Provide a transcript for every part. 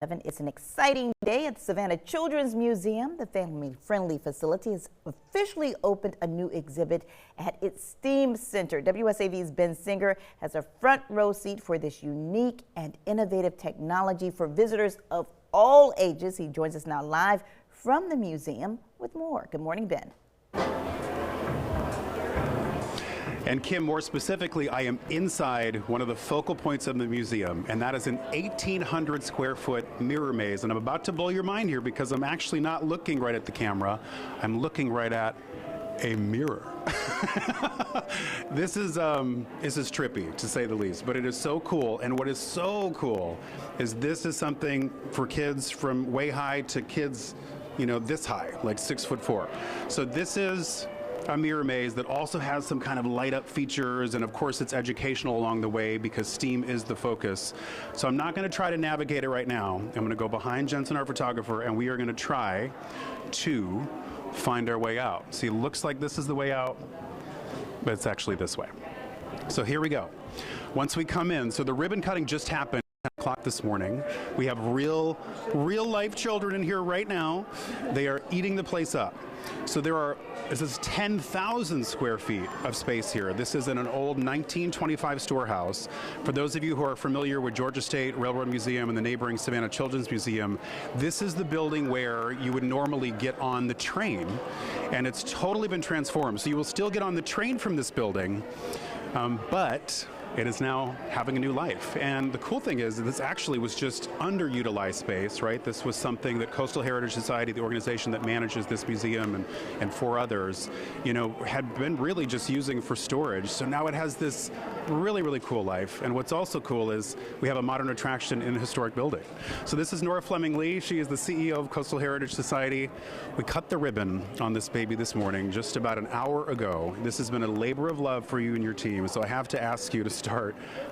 It's an exciting day at the Savannah Children's Museum. The family-friendly facility has officially opened a new exhibit at its STEAM Center. WSAV's Ben Singer has a front row seat for this unique and innovative technology for visitors of all ages. He joins us now live from the museum with more. Good morning, Ben. And Kim, more specifically, I am inside one of the focal points of the museum, and that is an 1,800 square foot mirror maze. And I'm about to blow your mind here because I'm actually not looking right at the camera. I'm looking right at a mirror. This is trippy, to say the least, but it is so cool. And what is so cool is this is something for kids from way high to kids, you know, this high, like 6'4". So this is a mirror maze that also has some kind of light up features, and of course it's educational along the way because STEAM is the focus. So I'm not going to try to navigate it right now. I'm going to go behind Jensen, our photographer, and we are going to try to find our way out. See, it looks like this is the way out, but it's actually this way. So here we go. Once we come in, so the ribbon cutting just happened at 10 o'clock this morning. We have real life children in here right now. They are eating the place up. So this is 10,000 square feet of space here. This is in an old 1925 storehouse. For those of you who are familiar with Georgia State Railroad Museum and the neighboring Savannah Children's Museum, this is the building where you would normally get on the train, and it's totally been transformed. So you will still get on the train from this building, but it is now having a new life. And the cool thing is that this actually was just underutilized space, right? This was something that Coastal Heritage Society, the organization that manages this museum and four others, you know, had been really just using for storage. So now it has this really cool life. And what's also cool is we have a modern attraction in a historic building. So this is Nora Fleming-Lee. She is the CEO of Coastal Heritage Society. We cut the ribbon on this baby this morning, just about an hour ago. This has been a labor of love for you and your team. So I have to ask you to start.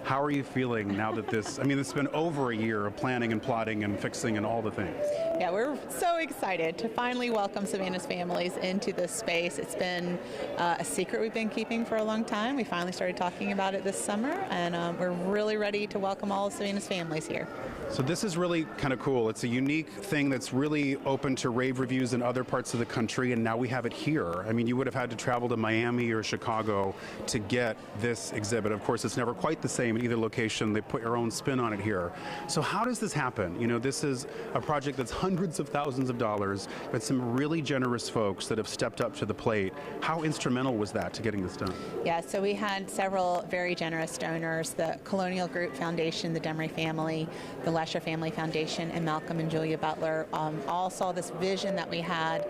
How are you feeling now that this, I mean, it's been over a year of planning and plotting and fixing and all the things. Yeah, we're so excited to finally welcome Savannah's families into this space. It's been a secret we've been keeping for a long time. We finally started talking about it this summer, and we're really ready to welcome all of Savannah's families here. So this is really kind of cool. It's a unique thing that's really open to rave reviews in other parts of the country, and now we have it here. I mean, you would have had to travel to Miami or Chicago to get this exhibit. Of course, it's never quite the same in either location. They put your own spin on it here. So how does this happen? You know, this is a project that's hundreds of thousands of dollars, but some really generous folks that have stepped up to the plate. How instrumental was that to getting this done? Yeah, so we had several very generous donors, the Colonial Group Foundation, the Demery family, the Lesher Family Foundation, and Malcolm and Julia Butler all saw this vision that we had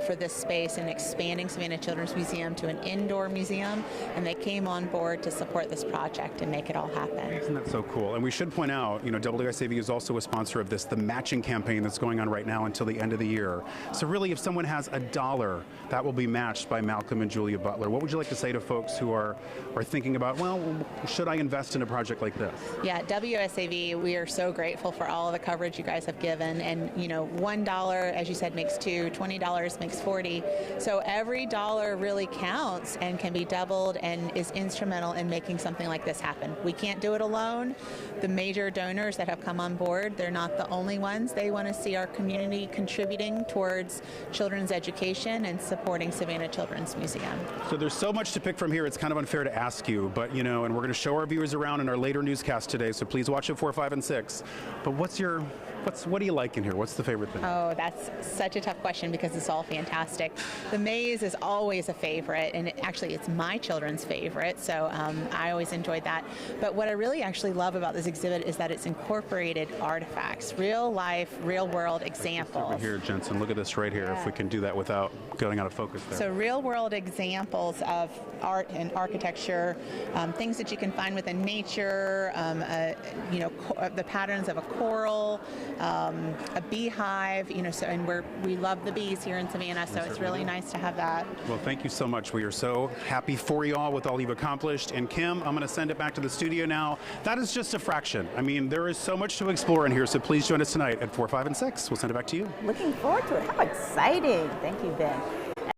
for this space and expanding Savannah Children's Museum to an indoor museum, and they came on board to support this project and make it all happen. Isn't that so cool? And we should point out, you know, WSAV is also a sponsor of this, the matching campaign that's going on right now until the end of the year. So really, if someone has $1, that will be matched by Malcolm and Julia Butler. What would you like to say to folks who are thinking about, well, should I invest in a project like this? Yeah, WSAV, we are so grateful for all of the coverage you guys have given. And, you know, $1, as you said, makes $2, $20 makes $40. So every dollar really counts and can be doubled and is instrumental in making something like this happen. We can't do it alone. The major donors that have come on board, they're not the only ones. They want to see our community contributing towards children's education and supporting Savannah Children's Museum. So there's so much to pick from here, it's kind of unfair to ask you, but you know, and we're going to show our viewers around in our later newscast today, so please watch it 4, 5, and 6. But what do you like in here? What's the favorite thing? Oh, that's such a tough question because it's all fantastic. The maze is always a favorite, and actually it's my children's favorite, so I always enjoyed that. But what I really actually love about this exhibit is that it's incorporated artifacts, real life, real world examples. Over here, Jensen, look at this right here, if we can do that without going out of focus there. So real world examples of art and architecture, things that you can find within nature, you know, the patterns of a coral, a beehive, you know, so, and we love the bees here in Savannah, so it's really nice to have that. Well, thank you so much. We are so happy for you all with all you've accomplished. And Kim, I'm going to send it back to the studio now. That is just a fraction. I mean, there is so much to explore in here, so please join us tonight at 4, 5, and 6. We'll send it back to you. Looking forward to it. How exciting. Thank you, Ben.